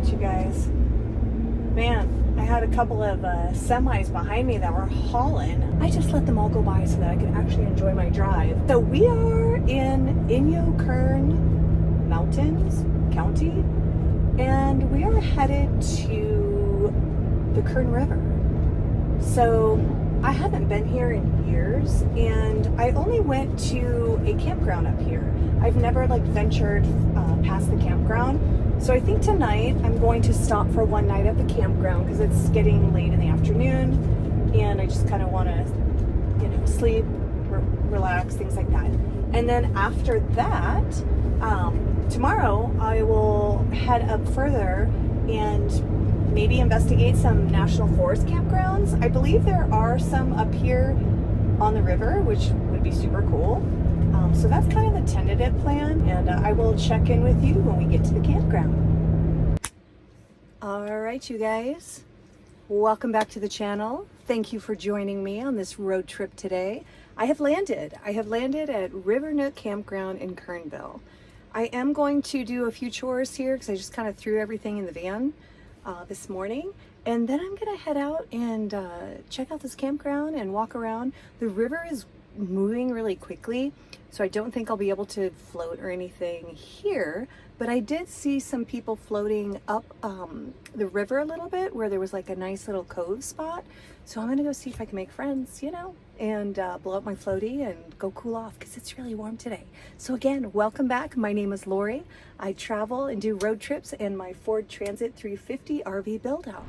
right, you guys. Man, I had a couple of semis behind me that were hauling. I just let them all go by so that I could actually enjoy my drive. So we are in Kern Mountains County, and we are headed to the Kern River. So I haven't been here in years, and I only went to a campground up here. I've never ventured past the campground. So I think tonight I'm going to stop for one night at the campground because it's getting late in the afternoon, and I just kind of want to, sleep, relax, things like that. And then after that, tomorrow I will head up further and maybe investigate some national forest campgrounds. I believe there are some up here on the river, which would be super cool. So that's kind of the tentative plan, and I will check in with you when we get to the campground. All right, you guys, welcome back to the channel. Thank you for joining me on this road trip today. I have landed at Rivernook Campground in Kernville. I am going to do a few chores here because I just kind of threw everything in the van this morning, and then I'm gonna head out and check out this campground and walk around. The river is moving really quickly, so I don't think I'll be able to float or anything here, but I did see some people floating up the river a little bit where there was a nice little cove spot. So I'm gonna go see if I can make friends, and blow up my floaty and go cool off because it's really warm today. So again, welcome back. My name is Laurie. I travel and do road trips in my Ford Transit 350 RV build out.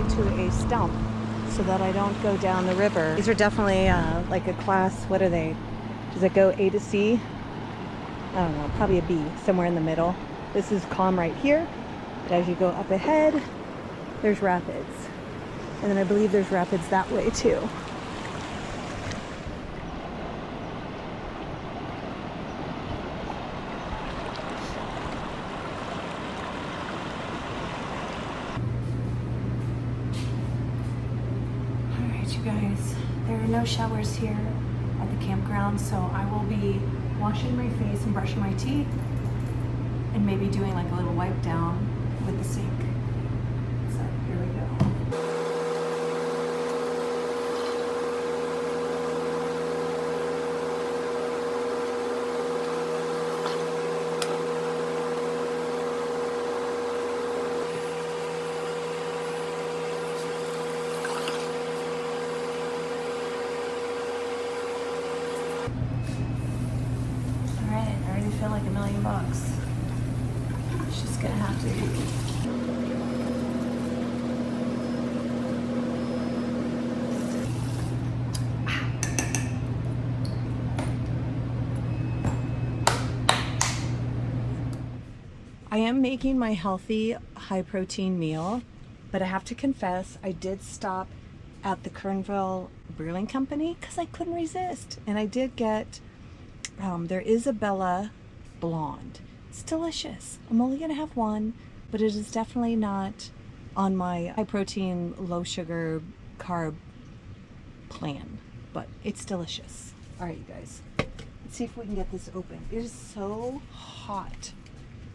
To a stump so that I don't go down the river. These are definitely like a class, what are they? Does it go A to C? I don't know, probably a B, somewhere in the middle. This is calm right here, but as you go up ahead, there's rapids. And then I believe there's rapids that way too. Guys, there are no showers here at the campground, so I will be washing my face and brushing my teeth and maybe doing a little wipe down with the sink. So here we go. Feel like $1,000,000. It's just gonna have to be. I am making my healthy, high protein meal. But I have to confess, I did stop at the Kernville Brewing Company because I couldn't resist. And I did get their Isabella Blonde. It's delicious. I'm only going to have one, but it is definitely not on my high protein, low sugar, carb plan. But it's delicious. All right, you guys. Let's see if we can get this open. It is so hot.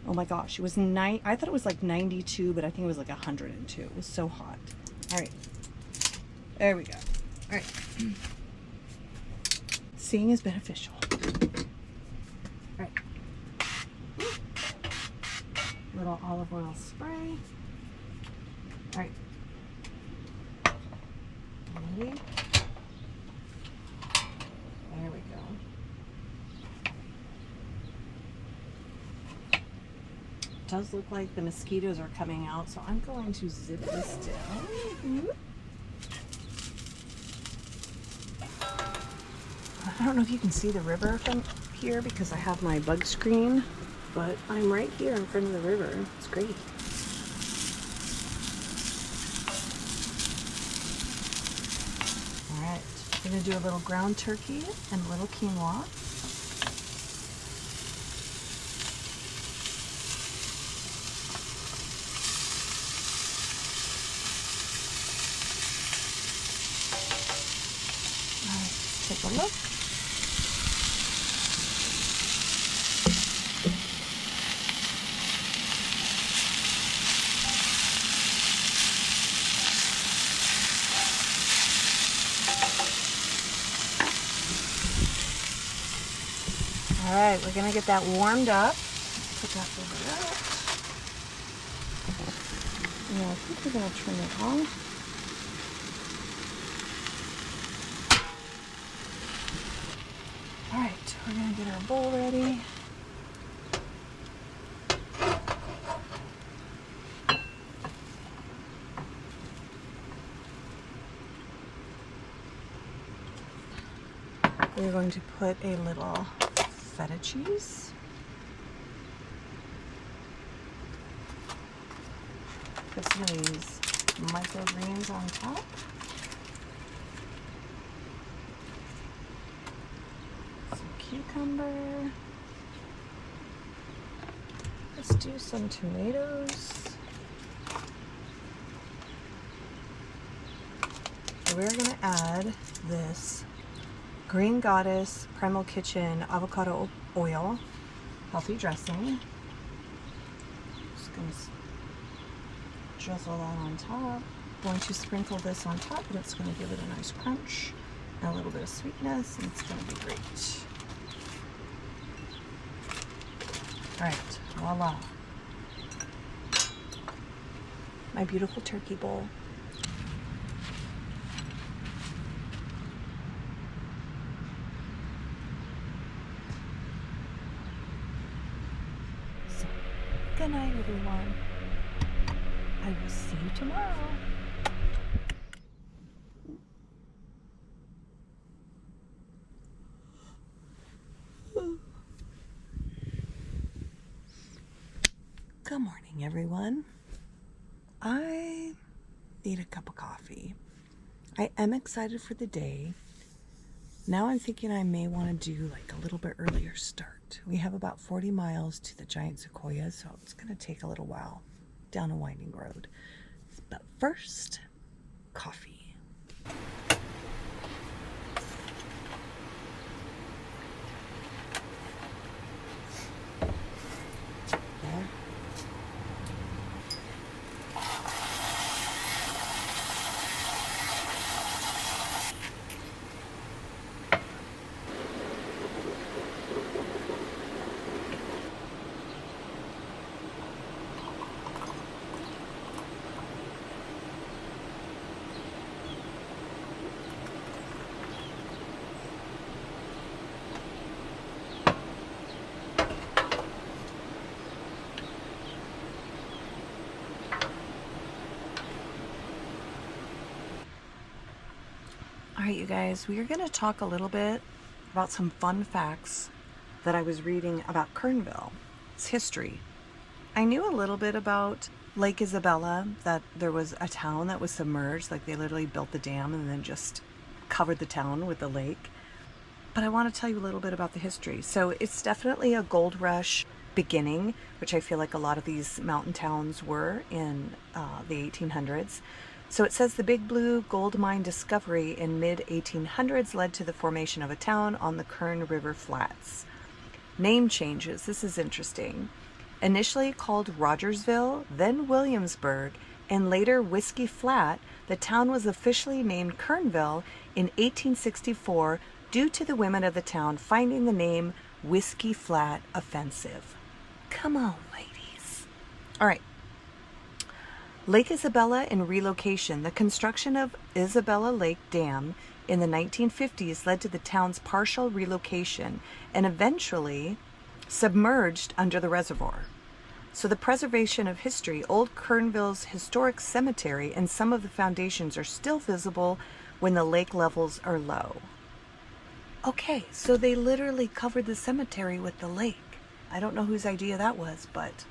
Oh my gosh, it was I thought it was like 92, but I think it was like 102. It was so hot. All right, there we go. All right, seeing is beneficial. All right, little olive oil spray. All right, ready? There we go. Does look like the mosquitoes are coming out, so I'm going to zip this down. I don't know if you can see the river from here because I have my bug screen, but I'm right here in front of the river. It's great. All right, I'm gonna do a little ground turkey and a little quinoa. Take a look. All right, we're gonna get that warmed up. Put that over there. Yeah, I think we're gonna turn it on. All right, we're gonna get our bowl ready. We're going to put a little feta cheese. Put some of these microgreens on top. Cucumber. Let's do some tomatoes. So we're going to add this Green Goddess Primal Kitchen avocado oil healthy dressing. Just going to drizzle that on top. Going to sprinkle this on top, and it's going to give it a nice crunch and a little bit of sweetness, and it's going to be great. All right, voila. My beautiful turkey bowl. So, good night, everyone. I will see you tomorrow. Good morning, everyone. I need a cup of coffee. I am excited for the day. Now I'm thinking I may want to do like a little bit earlier start. We have about 40 miles to the giant sequoias, so it's going to take a little while down a winding road. But first, coffee. All right, you guys, we are going to talk a little bit about some fun facts that I was reading about Kernville. It's history. I knew a little bit about Lake Isabella, that there was a town that was submerged, like they literally built the dam and then just covered the town with the lake. But I want to tell you a little bit about the history. So it's definitely a gold rush beginning, which I feel like a lot of these mountain towns were in the 1800s. So it says the Big Blue gold mine discovery in mid-1800s led to the formation of a town on the Kern River flats. Name changes, this is interesting. Initially called Rogersville, then Williamsburg, and later Whiskey Flat, the town was officially named Kernville in 1864 due to the women of the town finding the name Whiskey Flat offensive. Come on, ladies. All right. Lake Isabella and relocation. The construction of Isabella Lake Dam in the 1950s led to the town's partial relocation and eventually submerged under the reservoir. So the preservation of history, Old Kernville's historic cemetery and some of the foundations are still visible when the lake levels are low. Okay, so they literally covered the cemetery with the lake. I don't know whose idea that was, but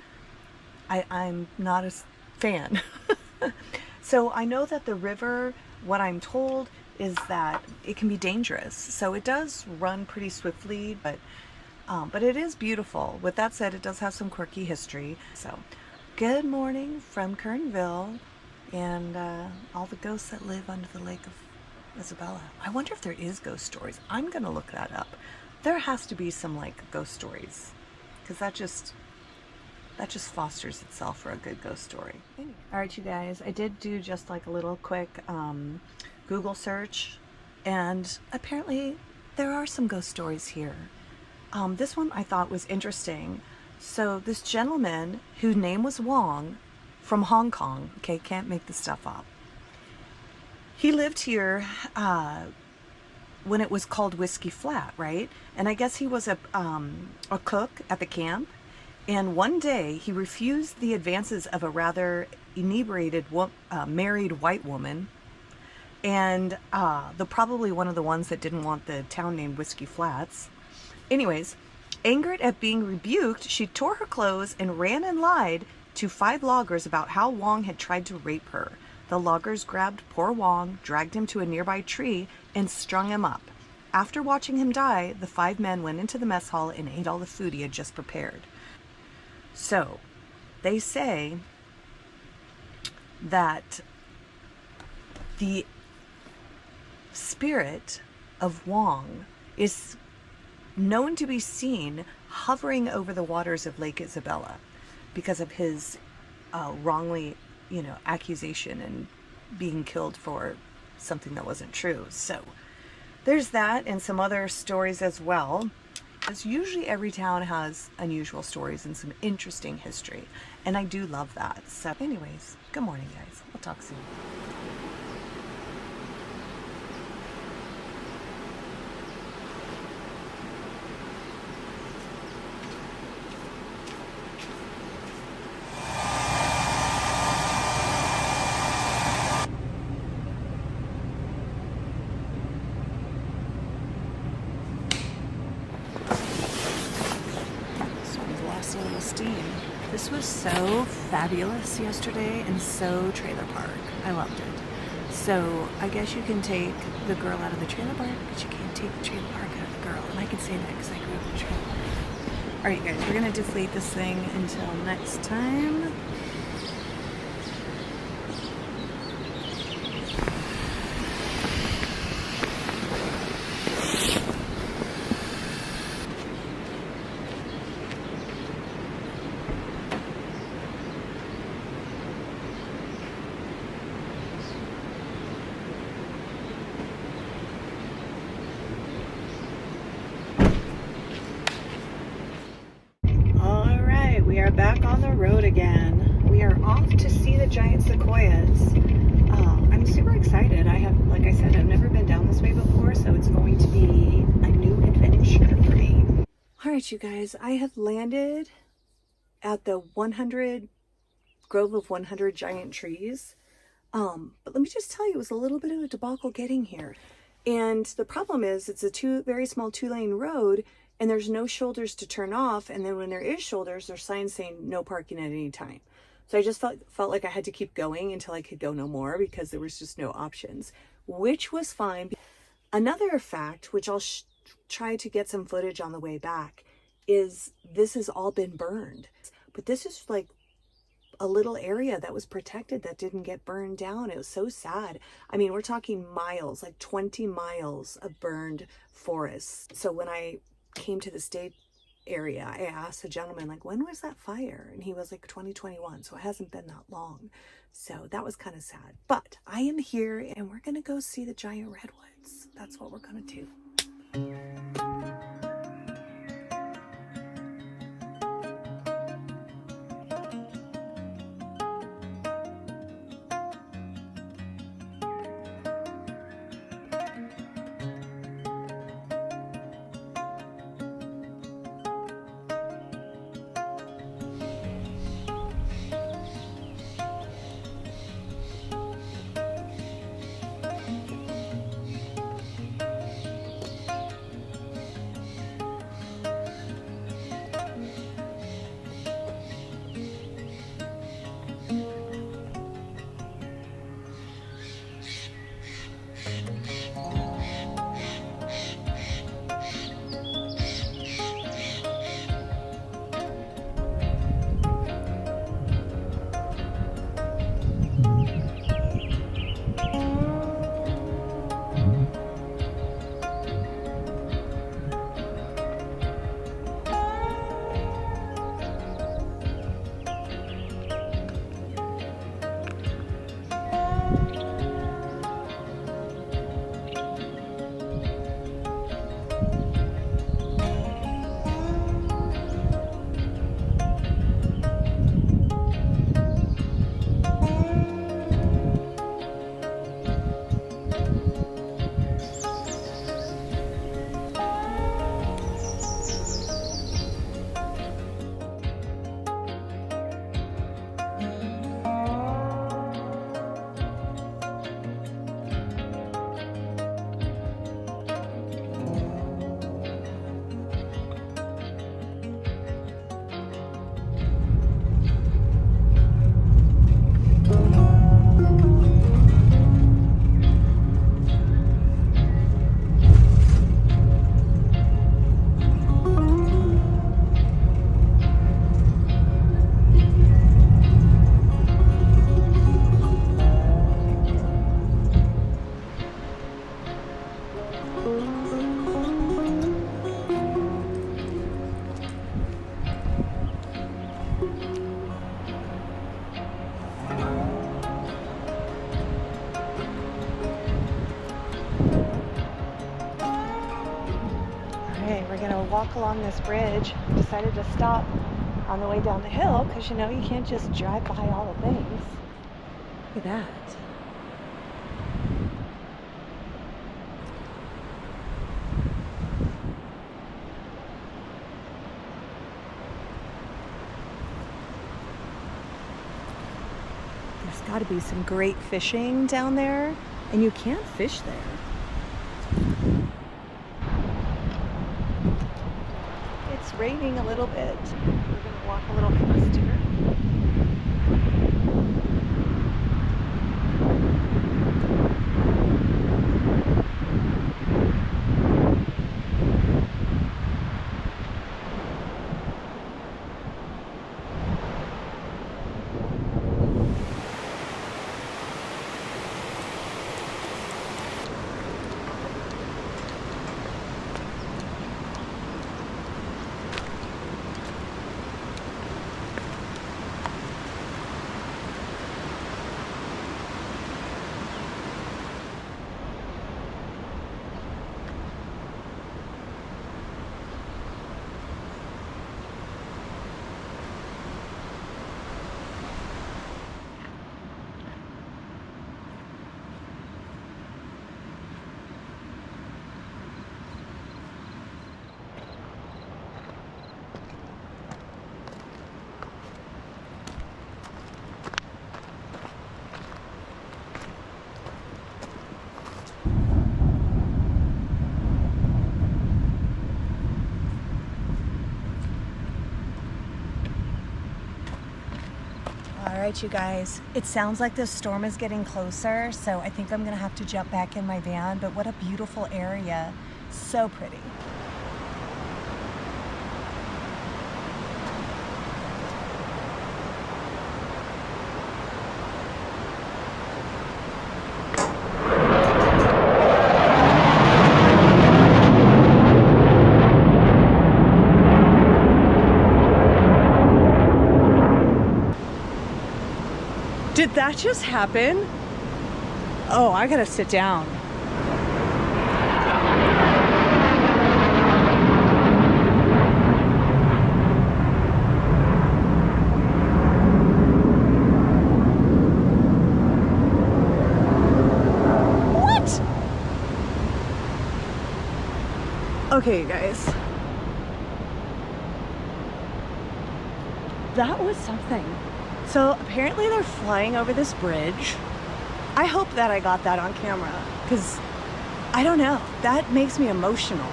I'm not a fan. So I know that the river, what I'm told is that it can be dangerous. So it does run pretty swiftly, but it is beautiful. With that said, it does have some quirky history. So good morning from Kernville and all the ghosts that live under the Lake of Isabella. I wonder if there is ghost stories. I'm gonna look that up. There has to be some like ghost stories, because that just fosters itself for a good ghost story. Anyway. All right, you guys, I did do just like a little quick Google search, and apparently there are some ghost stories here. This one I thought was interesting. So this gentleman whose name was Wong from Hong Kong, okay, can't make this stuff up. He lived here when it was called Whiskey Flat, right? And I guess he was a cook at the camp. And one day he refused the advances of a rather inebriated married white woman, and probably one of the ones that didn't want the town named Whiskey Flats. Anyways, angered at being rebuked, she tore her clothes and ran and lied to 5 loggers about how Wong had tried to rape her. The loggers grabbed poor Wong, dragged him to a nearby tree, and strung him up. After watching him die, the 5 men went into the mess hall and ate all the food he had just prepared. So, they say that the spirit of Wong is known to be seen hovering over the waters of Lake Isabella because of his wrongly, accusation and being killed for something that wasn't true. So there's that and some other stories as well. As usually every town has unusual stories and some interesting history, and I do love that. So anyways, good morning, guys. We'll talk soon. Steam. This was so fabulous yesterday and so trailer park. I loved it. So I guess you can take the girl out of the trailer park, but you can't take the trailer park out of the girl. And I can say that because I grew up in a trailer park. Alright guys, we're going to deflate this thing until next time. We are back on the road again. We are off to see the giant sequoias. I'm super excited. Like I said, I've never been down this way before, so it's going to be a new adventure for me. All right, you guys, I have landed at the 100 Grove of 100 giant trees. But let me just tell you, it was a little bit of a debacle getting here. And the problem is it's a very small 2-lane road, and there's no shoulders to turn off. And then when there is shoulders, there's signs saying no parking at any time. So I just felt like I had to keep going until I could go no more, because there was just no options, which was fine. Another fact, which I'll try to get some footage on the way back, is this has all been burned. But this is like a little area that was protected that didn't get burned down. It was so sad. I mean, we're talking miles, like 20 miles of burned forests. So when I came to the state area, I asked the gentleman, like, when was that fire? And he was like, 2021. So it hasn't been that long. So that was kind of sad. But I am here and we're going to go see the giant redwoods. That's what we're going to do. Walk along this bridge. Decided to stop on the way down the hill because, you know, you can't just drive by all the things. Look at that. There's got to be some great fishing down there, and you can't fish there. It's raining a little bit. We're going to walk a little faster. right, you guys, it sounds like this storm is getting closer, so I think I'm gonna have to jump back in my van, but what a beautiful area. So pretty. Did that just happen? Oh, I gotta sit down. What? Okay, you guys. That was something. So apparently they're flying over this bridge. I hope that I got that on camera, because I don't know, that makes me emotional.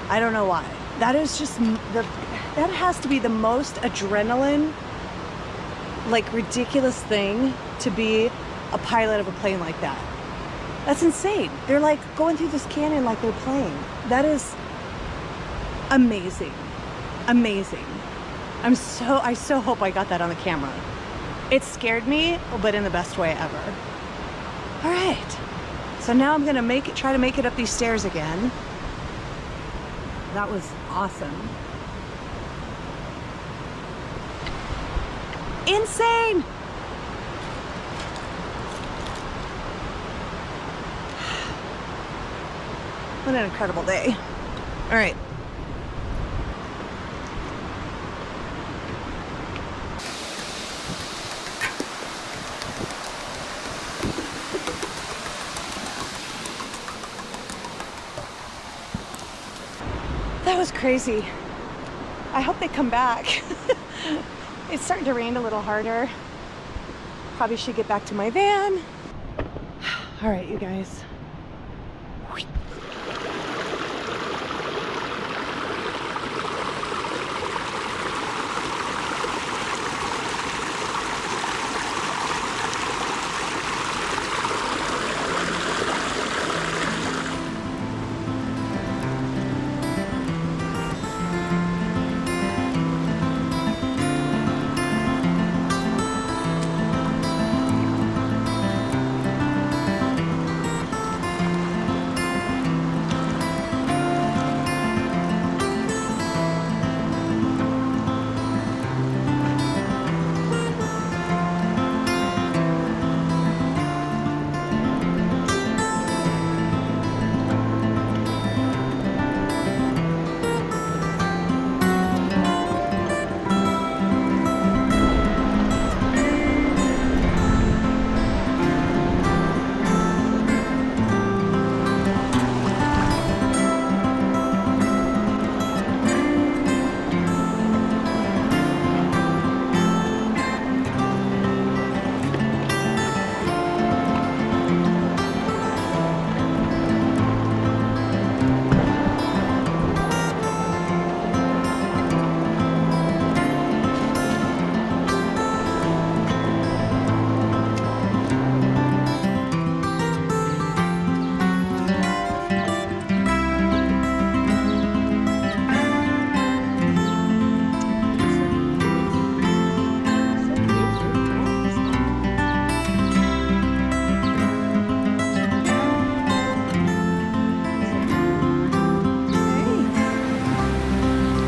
I don't know why. That is just that has to be the most adrenaline, like ridiculous thing to be a pilot of a plane like that. That's insane. They're like going through this canyon like they're playing. That is amazing. Amazing. I so hope I got that on the camera. It scared me, but in the best way ever. All right, so now I'm gonna try to make it up these stairs again. That was awesome. Insane! What an incredible day. All right. That was crazy. I hope they come back. It's starting to rain a little harder. Probably should get back to my van. All right, you guys.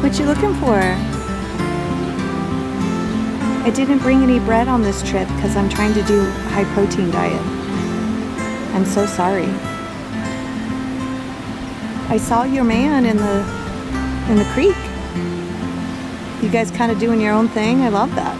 What you looking for? I didn't bring any bread on this trip because I'm trying to do a high protein diet. I'm so sorry. I saw your man in the creek. You guys kind of doing your own thing. I love that.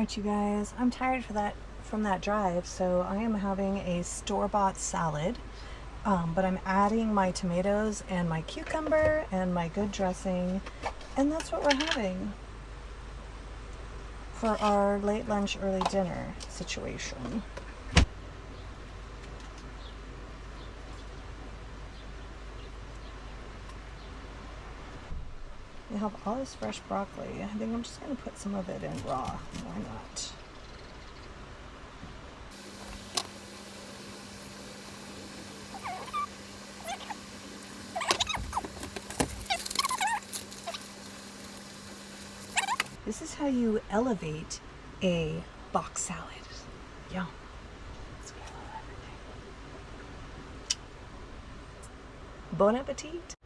Alright, you guys, I'm tired from that drive, so I am having a store-bought salad. But I'm adding my tomatoes and my cucumber and my good dressing, and that's what we're having for our late lunch, early dinner situation. We have all this fresh broccoli. I think I'm just going to put some of it in raw. Why not? This is how you elevate a box salad. Yum. Let's get a little everything. Bon appetit.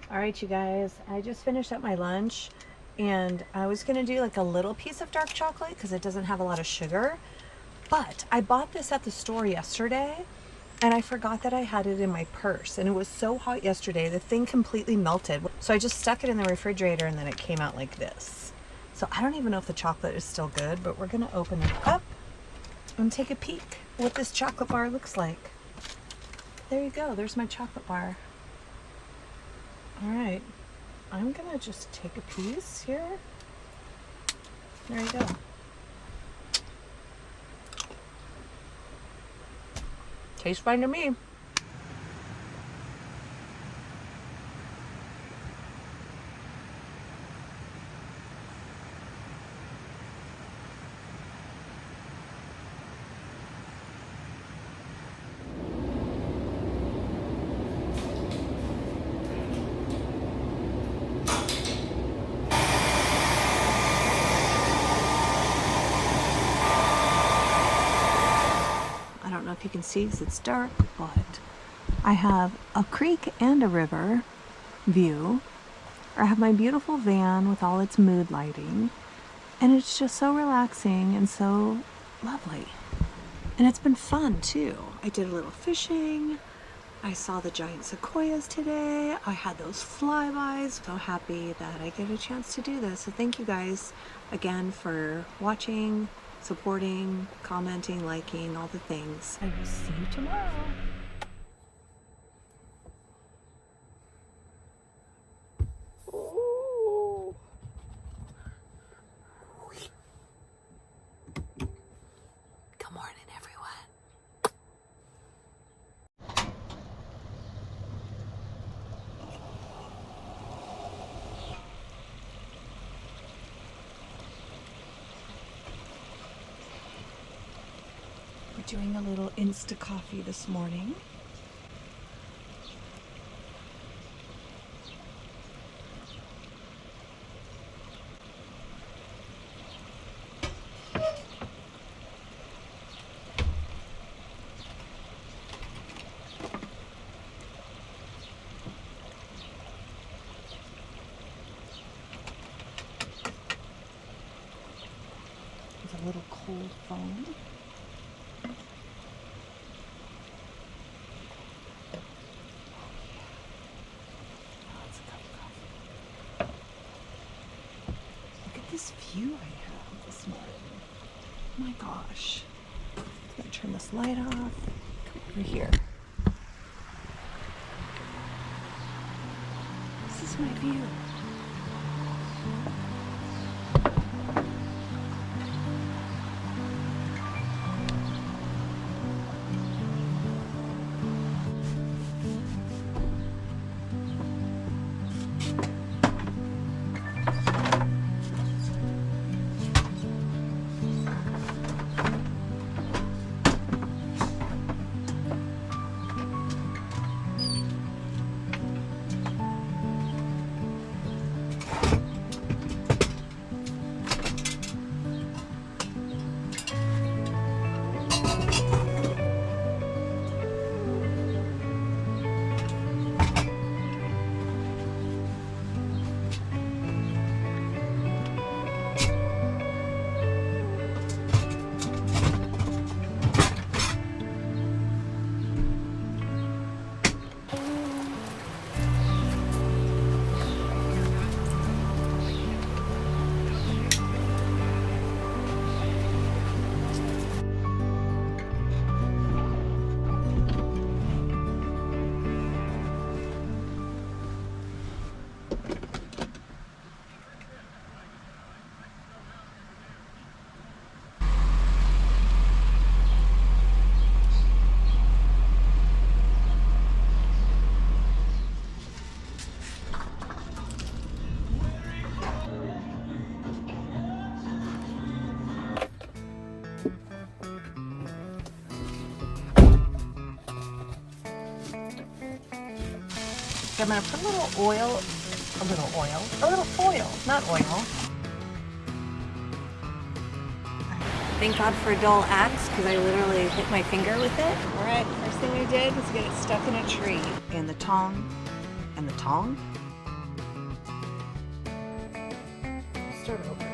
All right, you guys, I just finished up my lunch, and I was gonna do like a little piece of dark chocolate because it doesn't have a lot of sugar, but I bought this at the store yesterday and I forgot that I had it in my purse, and it was so hot yesterday, the thing completely melted. So I just stuck it in the refrigerator and then it came out like this. So I don't even know if the chocolate is still good, but we're gonna open it up and take a peek what this chocolate bar looks like. There you go, there's my chocolate bar. All right, I'm gonna just take a piece here. There you go. Tastes fine to me. I don't know if you can see because it's dark, but I have a creek and a river view. I have my beautiful van with all its mood lighting, and it's just so relaxing and so lovely. And it's been fun too. I did a little fishing. I saw the giant sequoias today. I had those flybys. So happy that I get a chance to do this. So thank you guys again for watching, supporting, commenting, liking, all the things. I will see you tomorrow. Ooh. Good morning, everyone. Doing a little Insta coffee this morning. With a little cold foam. This view I have this morning. Oh my gosh. I'm gonna turn this light off. Come over here. This is my view. Okay, I'm gonna put a little foil, not oil. Thank God for a dull axe, because I literally hit my finger with it. All right, first thing I did was get it stuck in a tree. And the tong, and the tong. Start over.